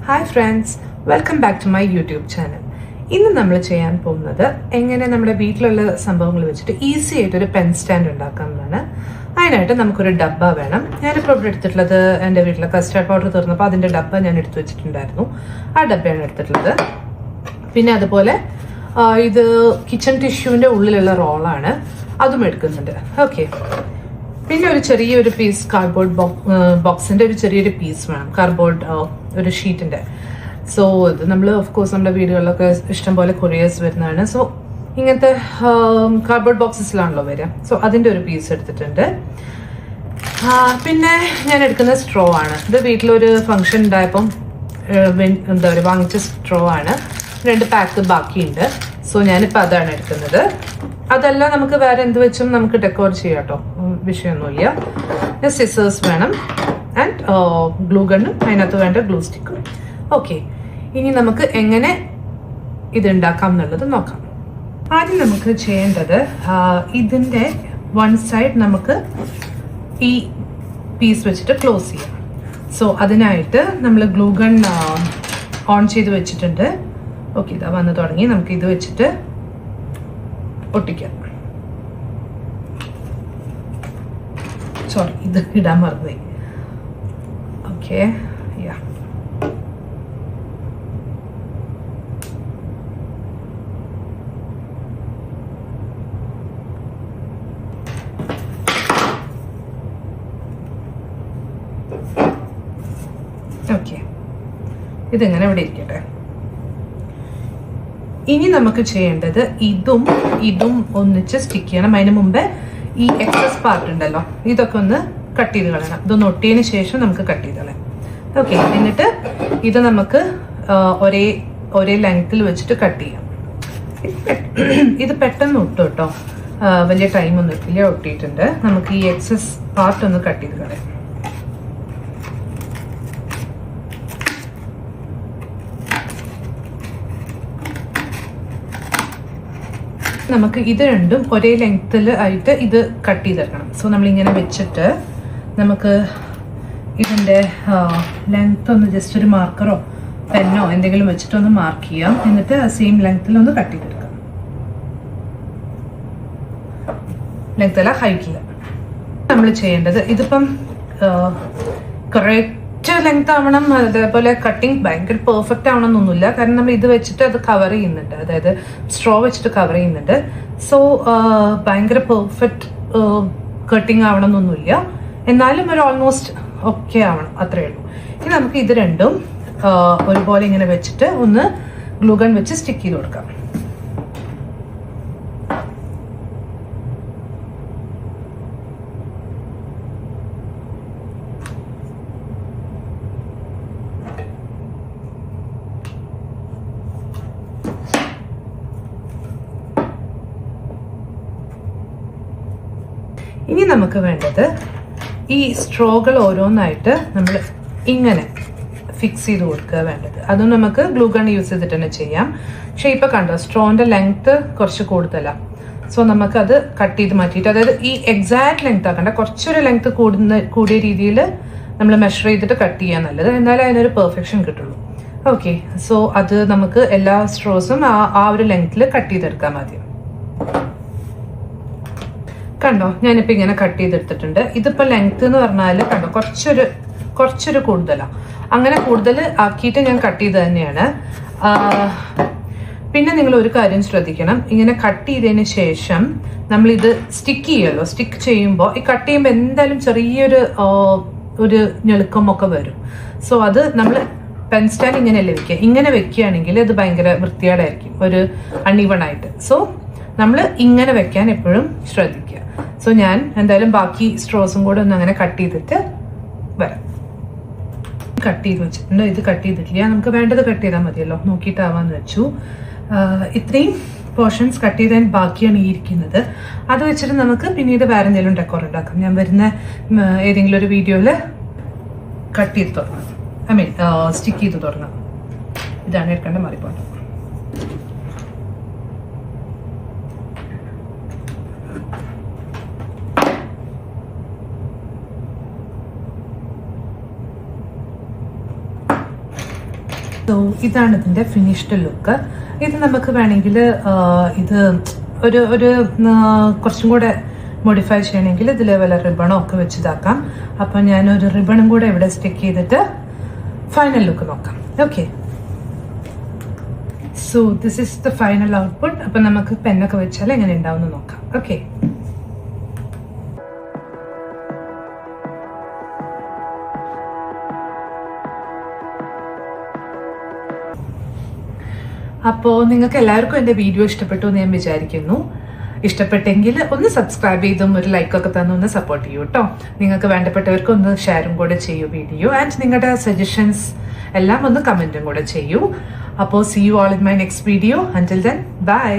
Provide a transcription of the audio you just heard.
Hi friends, welcome back to my YouTube channel. ഇന്ന് നമ്മൾ ചെയ്യാൻ പോകുന്നത് എങ്ങനെ നമ്മുടെ വീട്ടിലുള്ള സംഭവങ്ങൾ വെച്ചിട്ട് ഈസി ആയിട്ട് ഒരു പെൻ സ്റ്റാൻഡ് ഉണ്ടാക്കാമെന്നാണ്. അതിനായിട്ട് നമുക്കൊരു ഡബ്ബ വേണം. ഞാനിപ്പോൾ ഇവിടെ എടുത്തിട്ടുള്ളത് എൻ്റെ വീട്ടിലെ കസ്റ്റാർഡ് പൗഡർ തീർന്നപ്പോൾ അതിൻ്റെ ഡബ്ബ ഞാൻ എടുത്തു വെച്ചിട്ടുണ്ടായിരുന്നു. ആ ഡബ്ബയാണ് എടുത്തിട്ടുള്ളത്. പിന്നെ അതുപോലെ ഇത് കിച്ചൺ ടിഷ്യൂവിൻ്റെ ഉള്ളിലുള്ള റോളാണ്, അതും എടുക്കുന്നുണ്ട്. ഓക്കെ, പിന്നെ ഒരു ചെറിയൊരു പീസ് കാർഡ്ബോർഡ് ബോക്സിൻ്റെ ഒരു ചെറിയൊരു പീസ് വേണം, കാർഡ്ബോർഡ് ഒരു ഷീറ്റിൻ്റെ. സോ ഇത് നമ്മൾ ഓഫ് കോഴ്സ് നമ്മുടെ വീടുകളിലൊക്കെ ഇഷ്ടംപോലെ കൊറിയേഴ്സ് വരുന്നതാണ്. സോ ഇങ്ങനത്തെ കാർഡ്ബോർഡ് ബോക്സസിലാണല്ലോ വരിക. സോ അതിൻ്റെ ഒരു പീസ് എടുത്തിട്ടുണ്ട്. പിന്നെ ഞാൻ എടുക്കുന്ന സ്ട്രോ ആണ്. ഇത് വീട്ടിലൊരു ഫംഗ്ഷൻ ഉണ്ടായപ്പം എന്താ പറയുക വാങ്ങിച്ച സ്ട്രോ ആണ്. 2 പാക്ക് ബാക്കിയുണ്ട്. സോ ഞാനിപ്പോൾ അതാണ് എടുക്കുന്നത്. അതല്ല നമുക്ക് വേറെ എന്ത് വെച്ചും നമുക്ക് ഡെക്കോർ ചെയ്യാം കേട്ടോ, വിഷയമൊന്നുമില്ല. സിസേഴ്സ് വേണം ആൻഡ് ഗ്ലൂ ഗണ്ണും അതിനകത്ത് വേണ്ട ഗ്ലൂ സ്റ്റിക്കും. ഓക്കെ, ഇനി നമുക്ക് എങ്ങനെ ഇത് ഉണ്ടാക്കാം എന്നുള്ളത് നോക്കാം. ആദ്യം നമുക്ക് ചെയ്യേണ്ടത് ഇതിൻ്റെ വൺ സൈഡ് നമുക്ക് ഈ പീസ് വെച്ചിട്ട് ക്ലോസ് ചെയ്യാം. സോ അതിനായിട്ട് നമ്മൾ ഗ്ലൂ ഗൺ ഓൺ ചെയ്ത് വെച്ചിട്ടുണ്ട്. ഓക്കെ, ഇതാ വന്ന് തുടങ്ങി. നമുക്ക് ഇത് വെച്ചിട്ട് ഒട്ടിക്കാം. സോറി, ഇത് ഇടാൻ മറന്നുപോയി. ഓക്കെ, യാ ഓക്കെ, ഇതിങ്ങനെ ഇവിടെ ഇരിക്കട്ടെ. ഇനി നമുക്ക് ചെയ്യേണ്ടത് ഇതും ഒന്നിച്ച് സ്റ്റിക്ക് ചെയ്യണം. അതിന് മുമ്പേ ഈ എക്സസ് പാർട്ട് ഉണ്ടല്ലോ, ഇതൊക്കെ ഒന്ന് കട്ട് ചെയ്ത് കളയണം. ഇതൊന്ന് ഒട്ടിയതിന് ശേഷം നമുക്ക് കട്ട് ചെയ്ത് കളയാം. ഓക്കെ, എന്നിട്ട് ഇത് നമുക്ക് ഒരേ ലെങ്ത്തിൽ വെച്ചിട്ട് കട്ട് ചെയ്യാം. ഇത് പെട്ടെന്ന് ഒട്ടും കേട്ടോ, വലിയ ടൈമൊന്നും ഇല്ല. ഒട്ടിയിട്ടുണ്ട്. നമുക്ക് ഈ എക്സസ് പാർട്ട് ഒന്ന് കട്ട് ചെയ്ത് കളയാം. നമുക്ക് ഇത് രണ്ടും ഒരേ ലെങ്ത്തിൽ ആയിട്ട് ഇത് കട്ട് ചെയ്തെടുക്കണം. സോ നമ്മളിങ്ങനെ വെച്ചിട്ട് നമുക്ക് ഇതിൻ്റെ ലെങ്ത് ഒന്ന് ജസ്റ്റ് ഒരു മാർക്കറോ പെന്നോ എന്തെങ്കിലും വെച്ചിട്ടൊന്ന് മാർക്ക് ചെയ്യാം. എന്നിട്ട് സെയിം ലെങ്ത്തിൽ ഒന്ന് കട്ട് ചെയ്തെടുക്കാം. ലെങ്ത്തല്ല, ഹൈറ്റിൽ. നമ്മൾ ചെയ്യേണ്ടത് ഇതിപ്പം കറക്റ്റ് ലെങ്ത് ആവണം, അതേപോലെ കട്ടിങ് ഭയങ്കര പെർഫെക്റ്റ് ആവണം എന്നൊന്നുമില്ല. കാരണം നമ്മൾ ഇത് വെച്ചിട്ട് അത് കവർ ചെയ്യുന്നുണ്ട്, അതായത് സ്ട്രോ വെച്ചിട്ട് കവർ ചെയ്യുന്നുണ്ട്. സോ ഭയങ്കര പെർഫെക്റ്റ് കട്ടിങ് ആവണം എന്നൊന്നുമില്ല, എന്നാലും ഒരു ഓൾമോസ്റ്റ് ഓക്കെ ആവണം, അത്രയേ ഉള്ളൂ. ഇനി നമുക്ക് ഇത് രണ്ടും ഒരുപോലെ ഇങ്ങനെ വെച്ചിട്ട് ഒന്ന് ഗ്ലൂ ഗൺ വെച്ച് സ്റ്റിക്ക് ചെയ്ത് കൊടുക്കാം. ഇനി നമുക്ക് വേണ്ടത് ഈ സ്ട്രോകൾ ഓരോന്നായിട്ട് നമ്മൾ ഇങ്ങനെ ഫിക്സ് ചെയ്ത് കൊടുക്കുക വേണ്ടത്. അതും നമുക്ക് ഗ്ലൂ ഗൺ യൂസ് ചെയ്തിട്ട് തന്നെ ചെയ്യാം. പക്ഷേ ഇപ്പോൾ കണ്ടോ, സ്ട്രോൻ്റെ ലെങ്ത്ത് കുറച്ച് കൂടുതലാണ്. സോ നമുക്കത് കട്ട് ചെയ്ത് മാറ്റിയിട്ട്, അതായത് ഈ എക്സാക്ട് ലെങ്ത് ആക്കണ്ട, കുറച്ചൊരു ലെങ്ത്ത് കൂടിയ രീതിയിൽ നമ്മൾ മെഷർ ചെയ്തിട്ട് കട്ട് ചെയ്യാൻ നല്ലത്. എന്നാലേ അതിനൊരു പെർഫെക്ഷൻ കിട്ടുള്ളൂ. ഓക്കെ, സോ അത് നമുക്ക് എല്ലാ സ്ട്രോസും ആ ഒരു ലെങ്ത്തിൽ കട്ട് ചെയ്തെടുക്കാം ആദ്യം. കണ്ടോ, ഞാനിപ്പോൾ ഇങ്ങനെ കട്ട് ചെയ്തെടുത്തിട്ടുണ്ട്. ഇതിപ്പോൾ ലെങ്ത് എന്ന് പറഞ്ഞാൽ കണ്ടോ കുറച്ചൊരു കൂടുതലാണ്. അങ്ങനെ കൂടുതൽ ആക്കിയിട്ട് ഞാൻ കട്ട് ചെയ്ത് തന്നെയാണ്. പിന്നെ നിങ്ങൾ ഒരു കാര്യം ശ്രദ്ധിക്കണം, ഇങ്ങനെ കട്ട് ചെയ്തതിന് ശേഷം നമ്മളിത് സ്റ്റിക്ക് ചെയ്യുമല്ലോ. സ്റ്റിക്ക് ചെയ്യുമ്പോൾ ഈ കട്ട് ചെയ്യുമ്പോൾ എന്തായാലും ചെറിയൊരു ഞെളുക്കമൊക്കെ വരും. സോ അത് നമ്മൾ പെൻ സ്റ്റാൻഡ് ഇങ്ങനെയല്ലേ വെക്കുക. ഇങ്ങനെ വെക്കുകയാണെങ്കിൽ അത് ഭയങ്കര വൃത്തികേടായിരിക്കും, ഒരു അൺഈവൺ ആയിട്ട്. സോ നമ്മൾ ഇങ്ങനെ വെക്കാൻ എപ്പോഴും ശ്രദ്ധിക്കുക. സോ ഞാൻ എന്തായാലും ബാക്കി സ്ട്രോസും കൂടെ ഒന്ന് അങ്ങനെ കട്ട് ചെയ്തിട്ട് വരാം. കട്ട് ചെയ്ത് വെച്ചിട്ടുണ്ട്. ഇത് കട്ട് ചെയ്തിട്ടില്ല, നമുക്ക് വേണ്ടത് കട്ട് ചെയ്താൽ മതിയല്ലോ, നോക്കിയിട്ടാവാന്ന് വെച്ചു. ഇത്രയും പോർഷൻസ് കട്ട് ചെയ്താൽ ബാക്കിയാണ് ഈ ഇരിക്കുന്നത്. അത് വെച്ചിട്ട് നമുക്ക് പിന്നീട് വേറെ എന്തെങ്കിലും ഡെക്കോർ ഉണ്ടാക്കാം. ഞാൻ വരുന്ന ഏതെങ്കിലും ഒരു വീഡിയോയിൽ കട്ട് ചെയ്ത് തുടങ്ങാം, സ്റ്റിക്ക് ചെയ്ത് തുടങ്ങാം. ഇതാണ് എടുക്കേണ്ട മാറിപ്പോണ്ട്. സോ ഇതാണ് ഇതിൻ്റെ ഫിനിഷ്ഡ് ലുക്ക്. ഇത് നമുക്ക് വേണമെങ്കിൽ ഇത് ഒരു കുറച്ചും കൂടെ മോഡിഫൈ ചെയ്യണമെങ്കിൽ ഇതിൽ വല്ല റിബണോ ഒക്കെ വെച്ചിതാക്കാം. അപ്പം ഞാനൊരു റിബണും കൂടെ ഇവിടെ സ്റ്റിക്ക് ചെയ്തിട്ട് ഫൈനൽ ലുക്ക് നോക്കാം. Okay, so this is the final output. അപ്പം നമുക്ക് പെന്നൊക്കെ വെച്ചാൽ എങ്ങനെ ഉണ്ടാവും എന്ന് നോക്കാം. ഓക്കെ, അപ്പോൾ നിങ്ങൾക്ക് എല്ലാവർക്കും എൻ്റെ വീഡിയോ ഇഷ്ടപ്പെട്ടു എന്ന് ഞാൻ വിചാരിക്കുന്നു. ഇഷ്ടപ്പെട്ടെങ്കിൽ ഒന്ന് സബ്സ്ക്രൈബ് ചെയ്തും ഒരു ലൈക്കൊക്കെ തന്നു ഒന്ന് സപ്പോർട്ട് ചെയ്യൂ കേട്ടോ. നിങ്ങൾക്ക് വേണ്ടപ്പെട്ടവർക്ക് ഒന്ന് ഷെയറും കൂടെ ചെയ്യൂ വീഡിയോ. ആൻഡ് നിങ്ങളുടെ സജഷൻസ് എല്ലാം ഒന്ന് കമൻറ്റും കൂടെ ചെയ്യൂ. അപ്പോൾ see you all in my next video. Until then by.